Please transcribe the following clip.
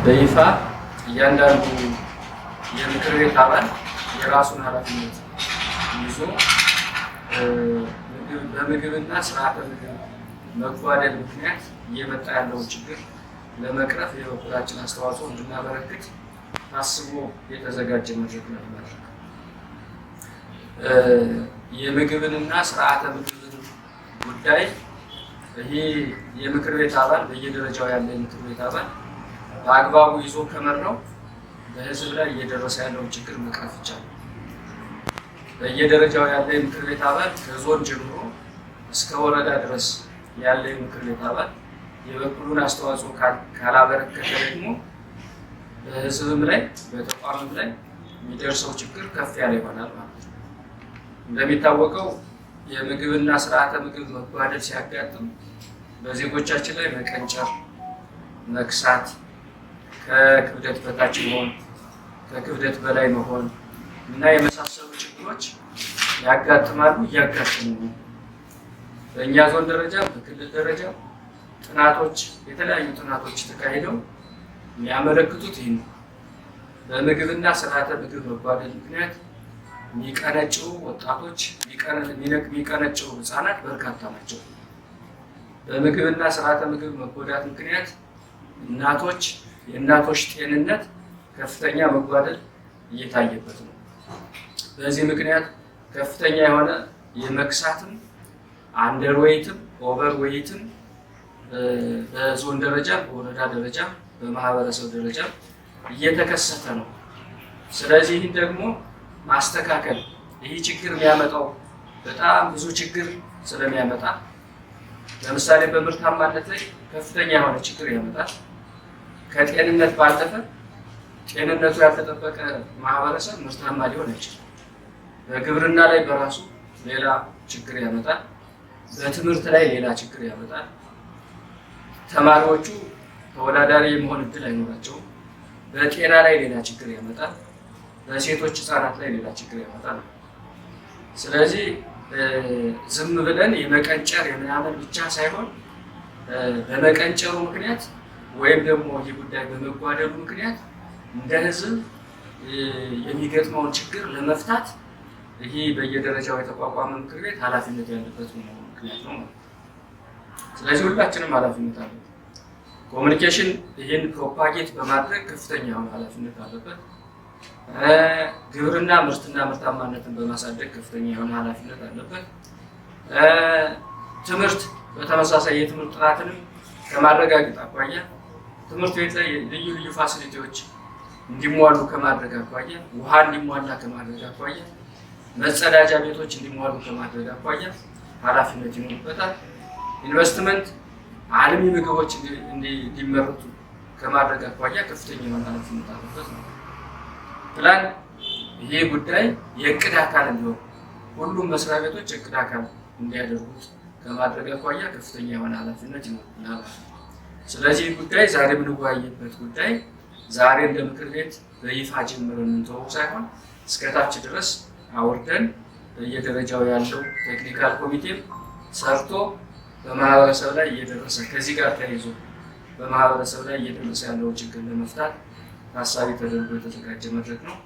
በይፋ እያንዳንዱ የምክር ቤት አባል የራሱን ኃላፊነት ይዞ በምግብና ስርዓተ ምግብ መጓደል ምክንያት እየመጣ ያለውን ችግር ለመቅረፍ የበኩላችን አስተዋጽኦ እንድናበረክት ታስቦ የተዘጋጀ መድረክ ነው። የምግብንና ስርዓተ ምግብን ጉዳይ ይሄ የምክር ቤት አባል በየደረጃው ያለ የምክር ቤት አባል በአግባቡ ይዞ ከመራው በህዝብ ላይ እየደረሰ ያለውን ችግር መቅረፍ ይቻላል። በየደረጃው ያለ የምክር ቤት አባል ከዞን ጀምሮ እስከ ወረዳ ድረስ ያለ የምክር ቤት አባል የበኩሉን አስተዋጽኦ ካላበረከተ ደግሞ በህዝብም ላይ በተቋምም ላይ የሚደርሰው ችግር ከፍ ያለ ይሆናል ማለት ነው። እንደሚታወቀው የምግብና ስርዓተ ምግብ መጓደል ሲያጋጥም በዜጎቻችን ላይ መቀንጨር፣ መክሳት፣ ከክብደት በታች መሆን፣ ከክብደት በላይ መሆን እና የመሳሰሉ ችግሮች ያጋጥማሉ፣ እያጋጠሙ ነው። በእኛ ዞን ደረጃ በክልል ደረጃ ጥናቶች የተለያዩ ጥናቶች ተካሂደው የሚያመለክቱት ይህን ነው። በምግብና ስርዓተ ምግብ መጓደል ምክንያት የሚቀነጭሩ ወጣቶች፣ የሚቀነጭሩ ህፃናት በርካታ ናቸው። በምግብና ስርዓተ ምግብ መጎዳት ምክንያት የእናቶች ጤንነት ከፍተኛ መጓደል እየታየበት ነው። በዚህ ምክንያት ከፍተኛ የሆነ የመክሳትም አንደርዌይትም ኦቨርዌይትም በዞን ደረጃ በወረዳ ደረጃ በማህበረሰብ ደረጃ እየተከሰተ ነው። ስለዚህ ይህን ደግሞ ማስተካከል ይህ ችግር የሚያመጣው በጣም ብዙ ችግር ስለሚያመጣ ለምሳሌ በምርታማነት ላይ ከፍተኛ የሆነ ችግር ያመጣል። ከጤንነት ባለፈ ጤንነቱ ያልተጠበቀ ማህበረሰብ ምርታማ ሊሆን አይችልም። በግብርና ላይ በራሱ ሌላ ችግር ያመጣል። በትምህርት ላይ ሌላ ችግር ያመጣል። ተማሪዎቹ ተወዳዳሪ የመሆን እድል አይኖራቸውም። በጤና ላይ ሌላ ችግር ያመጣል። በሴቶች ህፃናት ላይ ሌላ ችግር ያመጣል። ስለዚህ ዝም ብለን የመቀንጨር የምናምን ብቻ ሳይሆን በመቀንጨሩ ምክንያት ወይም ደግሞ ይህ ጉዳይ በመጓደሉ ምክንያት እንደ ህዝብ የሚገጥመውን ችግር ለመፍታት ይህ በየደረጃው የተቋቋመ ምክር ቤት ኃላፊነት ያለበት ምክንያት ነው። ስለዚህ ሁላችንም ኃላፊነት አለበት። ኮሚኒኬሽን ይህን ፕሮፓጌት በማድረግ ከፍተኛ የሆነ ኃላፊነት አለበት። ግብርና ምርትና ምርታማነትን በማሳደግ ከፍተኛ የሆነ ኃላፊነት አለበት። ትምህርት በተመሳሳይ የትምህርት ጥራትንም ከማረጋገጥ አኳያ ትምህርት ቤት ላይ ልዩ ልዩ ፋሲሊቲዎች እንዲሟሉ ከማድረግ አኳያ፣ ውሃ እንዲሟላ ከማድረግ አኳያ፣ መጸዳጃ ቤቶች እንዲሟሉ ከማድረግ አኳያ ኃላፊነት ይኖርበታል። ኢንቨስትመንት አልሚ ምግቦች እንዲመረቱ ከማድረግ አኳያ ከፍተኛ የሆነ ኃላፊነት አለበት ነው። ፕላን ይሄ ጉዳይ የእቅድ አካል እንዲሆን ሁሉም መስሪያ ቤቶች የእቅድ አካል እንዲያደርጉት ከማድረግ አኳያ ከፍተኛ የሆነ ኃላፊነት ይኖርብናል። ስለዚህ ጉዳይ ዛሬ የምንወያይበት ጉዳይ ዛሬ እንደ ምክር ቤት በይፋ ጀምረን እንተወው ሳይሆን እስከታች ድረስ አውርደን በየደረጃው ያለው ቴክኒካል ኮሚቴም ሰርቶ በማህበረሰብ ላይ እየደረሰ ከዚህ ጋር ተያይዞ በማህበረሰብ ላይ እየደረሰ ያለውን ችግር ለመፍታት ታሳቢ ተደርጎ የተዘጋጀ መድረክ ነው።